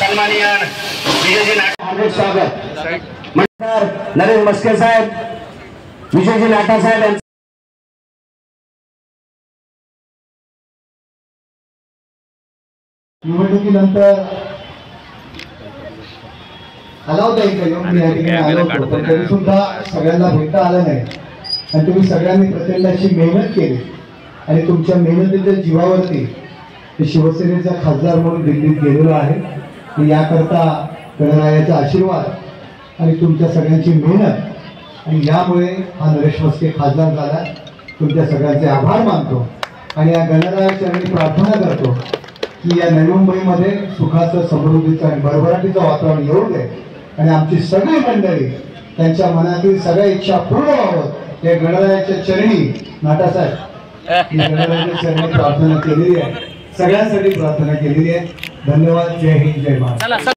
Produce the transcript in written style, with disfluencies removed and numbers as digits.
सन्माननीय विजयजी हार्दिक स्वागत नरेंद्र मस्के साहेब, विजयजी नाटा साहेब निवडणुकीनंतर आला होता एक मी या ठिकाणी आलो होतो, पण तरी सुद्धा सगळ्यांना भेटता आलं नाही आणि तुम्ही सगळ्यांनी प्रचंड अशी मेहनत केली आणि तुमच्या मेहनतीच्या जीवावरती शिवसेनेचा खासदार म्हणून दिल्लीत गेलेलो आहे। याकरता गणरायाचा आशीर्वाद आणि तुमच्या सगळ्यांची मेहनत आणि यामुळे हा नरेश मस्के खासदार झाला। तुमच्या सगळ्यांचे आभार मानतो आणि या गणरायाच्या चरणी प्रार्थना करतो की या नवी मुंबईमध्ये सुखाचं, समृद्धीचं आणि भरभराटीचं वातावरण येऊ दे आणि आमची सगळी मंडळी त्यांच्या मनातील सगळ्या इच्छा पूर्ण व्हावं या गणरायाच्या चरणी नाटासाहेब गणरायाच्या चरणी प्रार्थना केलेली आहे, सगळ्यांसाठी प्रार्थना केलेली आहे। धन्यवाद। जय हिंद, जय महाराष्ट्र।